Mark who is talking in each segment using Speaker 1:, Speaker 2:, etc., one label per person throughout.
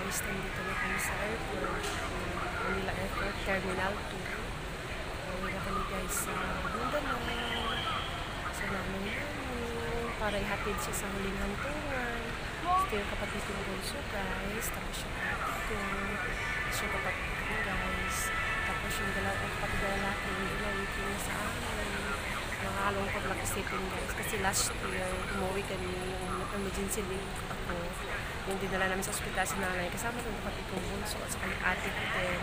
Speaker 1: guys, nandito na kami sa airport, Manila Airport, Terminal 2. Uwi na kami guys sa Mindanao, sa namin para ihatid siya sa huling hantungan. Ito yung kapatid kong bunso guys, tapos yung kapatid ko, tapos yung kapatid ko guys, tapos yung dalawang kapatid na lalaki, hindi na waiting na sa amin. Nakakalungkot lang isipin guys, kasi last year umuwi kami yung emergency leave ako. Yung dinala namin sa ospital si nanay, kasama ng kapatid kong bunso at saka yung ate ko din.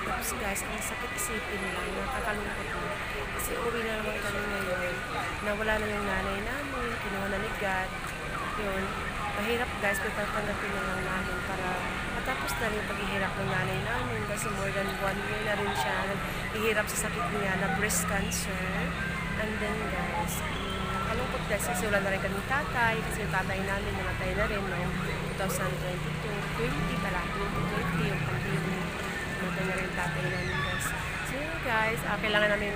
Speaker 1: Tapos guys, ang sakit isipin lang, nakakalungkot mo. Kasi uwi na naman kami ngayon, nawala na yung nanay namin, kinuha na ni God. Yun, mahirap guys, pero tatanggapin na lang namin para matapos na rin yung paghihirap ng nanay namin. Kasi more than 1 year na rin siya naghihirap sa sakit niya na breast cancer. And then guys, nakakalungkot guys kasi wala na rin kaming tatay, kasi yung tatay namin namatay na rin noong 2020 yung pandemic. Namatay na rin yung tatay namin guys. So guys, kailangan namin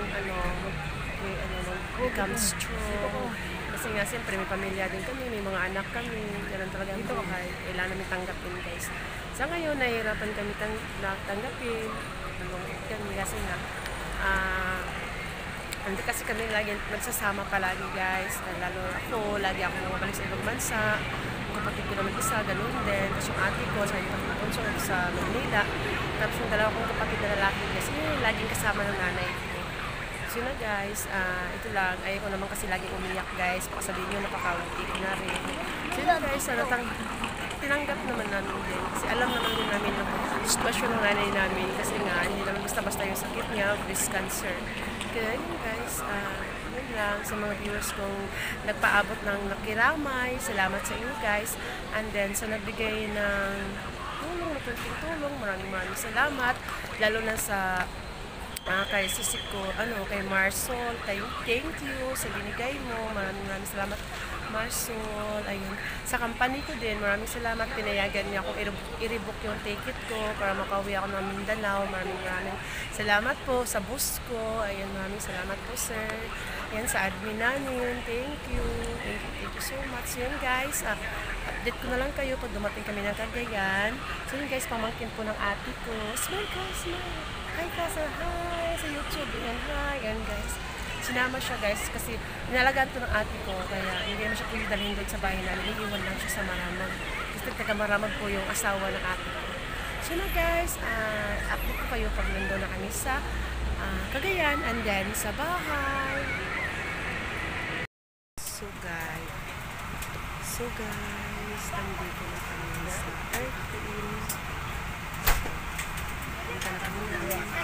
Speaker 1: become strong. Kasi nga siyempre may pamilya din kami, may mga anak kami, ganun talaga ang buhay. Kailangan namin tanggapin guys. Sa ngayon, nahihirapan kami tanggapin. Kami kasi nga, hindi kasi kami lagi nagsasama palagi guys. Lalo ako, lagi ako bumabalik sa ibang bansa. Yung kapatid ko naman isa, ganun din. Tapos yung ate ko, sa kapatid ko sa Manila. Tapos yung dalawa kong kapatid na lalaki guys, laging kasama ng nanay ko. So na guys, ito lang. Ayaw ko naman kasi laging umiyak guys. Baka sabihin nyo napakawati ko na rin. So na guys, tinanggap naman namin din. Kasi alam naman din namin yung sitwasyon ng nanay namin. Kasi nga, hindi naman basta-basta yung sakit niya, breast cancer. Kaya yun guys, yun lang sa mga viewers kong nagpaabot ng nakiramay. Salamat sa inyo guys. And then sa nagbigay ng tulong, maraming salamat. Lalo na sa kay sisik ko, kay Marsol, thank you sa binigay mo. Maraming salamat, Marsol. Ayun. Sa company ko din, maraming salamat. Pinayagan niya akong i-rebook yung ticket ko para makauwi ako ng Mindanao. Maraming salamat po sa boss ko. Ayun, maraming salamat po, sir. Ayan, sa admin namin. Thank you so much. Yun, guys. Update ko na lang kayo pag dumating kami ng Cagayan. So, yun, guys, pamangkin po ng ate ko. Smile, guys, smile. Hi, Kasa. Hi, sa YouTube. Ayan, hi. Ayan, guys. Sinama siya guys kasi inalagaan to ng ate ko kaya hindi naman siya pwede dalhin doon sa bahay namin, iiwan lang siya sa Maramag kasi taga Maramag po yung asawa ng ate ko. So na guys, update ko kayo pag nandun na kami sa Cagayan and then sa bahay. So guys, nandito na kami sa airport. Punta na kami ng airport.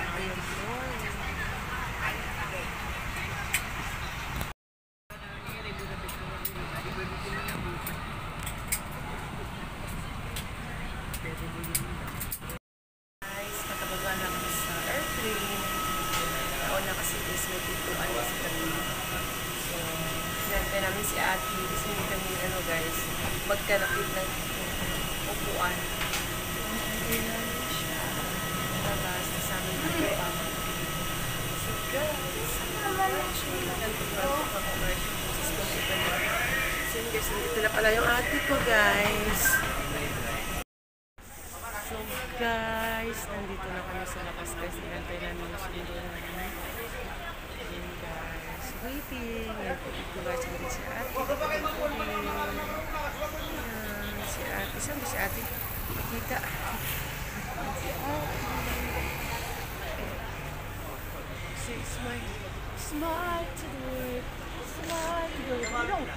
Speaker 1: Guys, nakababa na kami sa airplane. Nauna kasi is may pituan kasi kami. So, sinantay namin si ate. Kasi hindi kami, guys, magkalapit ng upuan. Ayan siya. Labas na sa amin ng papa. So, guys, ito na pala yung ate ko, guys. So guys, nandito na kami sa labas guys. Inantay namin yung sundo namin. Ayan guys, waiting. Ayan po dito guys, nandito si ate. Ayan, si ate. Saan ba si ate? Makita. Si ate. Say smile. Smile to the world. Smile to the world.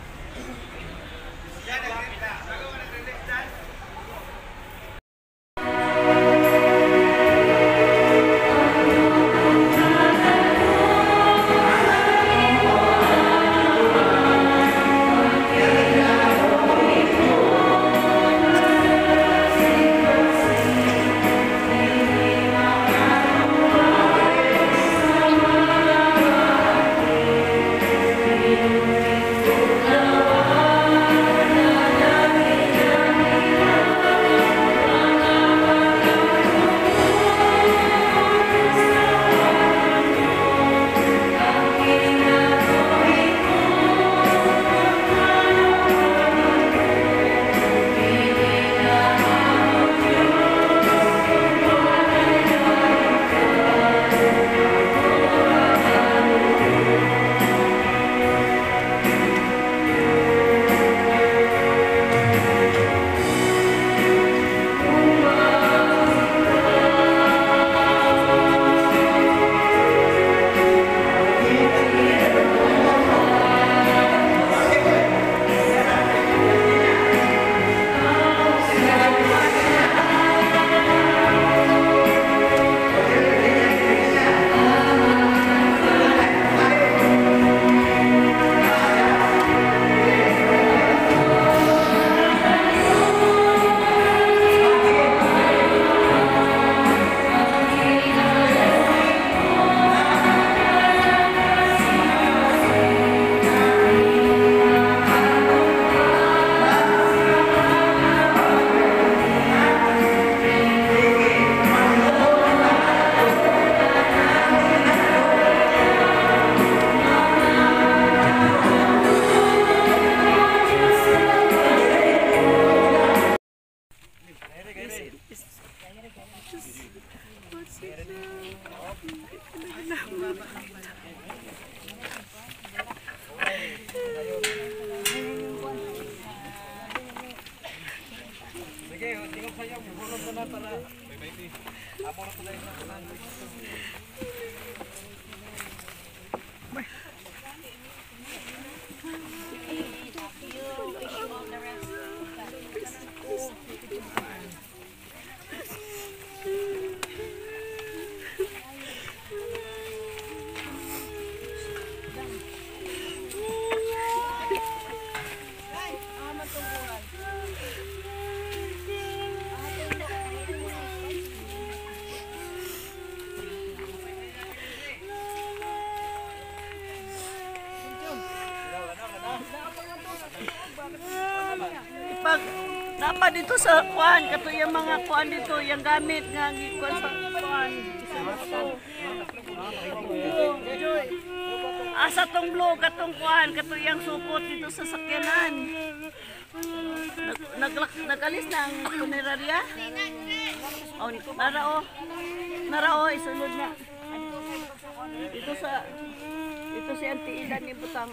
Speaker 2: Sige, tingog sa iyo, hulog na para. Baby. Amo na pala yung nakunan.
Speaker 3: Pag dapat dito sa kuan, kato yung mga kuan dito, yung gamit nga gikuan sa kuan. Asa tong blue katong kuan, kato yung supot dito sa sakyanan. Nagalis na ang punerarya? Oh, narao, isunod na. Ito si Auntie Ida ni Butang.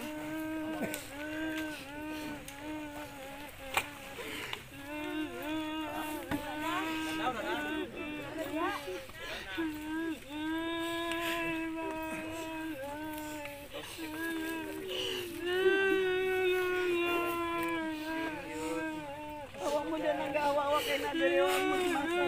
Speaker 3: Awak mo dyan ang gawa-awa kay nadariwan mo masa.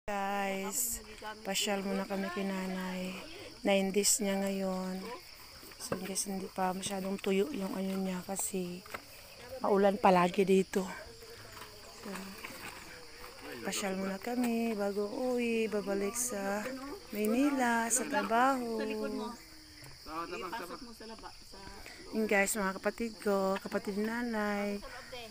Speaker 1: Guys, pasyal muna kami kay nanay. 9 days niya ngayon. So guys, hindi pa masyadong tuyo yung ano niya kasi maulan palagi dito. So, pasyal muna kami bago uwi, babalik sa Maynila, sa trabaho. Yung guys, mga kapatid ko, kapatid ni nanay,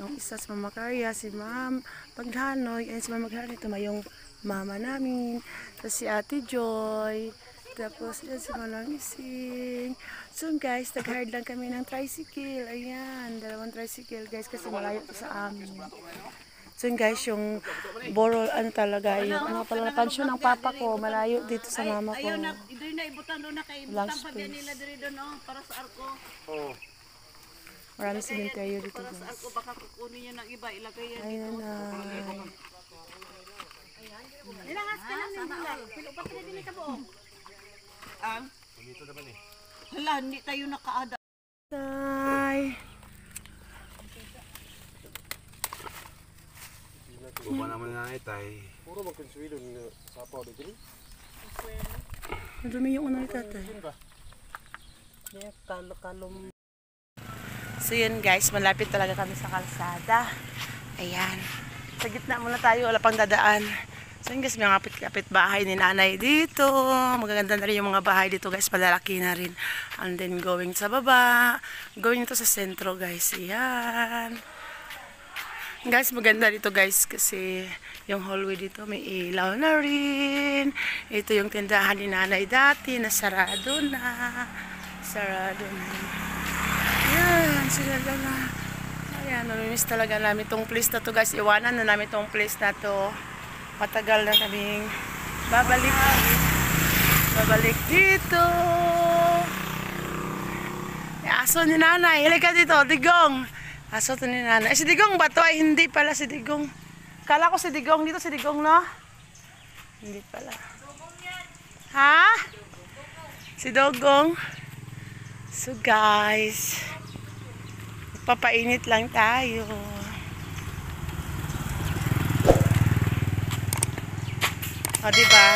Speaker 1: yung isa si Mama Carria, si Ma'am Maghanoy, and si Ma'am Maghanoy, ito yung mama namin, tapos si Ate Joy, tapos yan si Manang Ising. So guys, nag-hard lang kami ng tricycle, ayan, 2 tricycle guys, kasi malayo to sa amin. So guys, yung borol, ano talaga, yung ano pala, pansyon ng papa ko, malayo dito sa mama ko.
Speaker 3: Ayaw na, diri na ibutan doon na kay
Speaker 1: Lang
Speaker 3: ibutang pa
Speaker 1: space.
Speaker 3: nila diri doon para sa arko.
Speaker 1: Maraming cemetery dito
Speaker 3: Para sa
Speaker 1: guys.
Speaker 3: arko baka kukunin niya ng iba, ilagay yan.
Speaker 1: Ayun na.
Speaker 3: Nilangas ka lang ng dulay. Pilo pa sila din ka buong. Ang? Hala, hindi tayo nakaada.
Speaker 1: Bye.
Speaker 2: Buba naman na itay.
Speaker 1: Madumi yung unang tatay. So yun guys, malapit talaga kami sa kalsada. Ayan. Sa gitna muna tayo, wala pang dadaan. So yun guys, may mga kapit-kapit bahay ni nanay dito. Magaganda na rin yung mga bahay dito guys, palalaki na rin. And then going sa baba, going ito sa sentro guys. Ayan. Guys, maganda dito guys kasi yung hallway dito may ilaw na rin. Ito yung tindahan ni nanay dati na sarado na. Sarado na. Ayan, sila na. Ayan, namimiss talaga namin tong place na to guys. Iwanan na namin tong place na to. Matagal na kaming babalik dito. Aso ni nanay, halika dito, Digong. Aso to ni nanay. Si Digong ba to? Ay, hindi pala si Digong. Kala ko si Digong. Dito si Digong, no? Hindi pala. Ha? Si Dogong. So, guys. Papainit lang tayo. O, diba?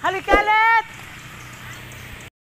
Speaker 1: Halika, Let!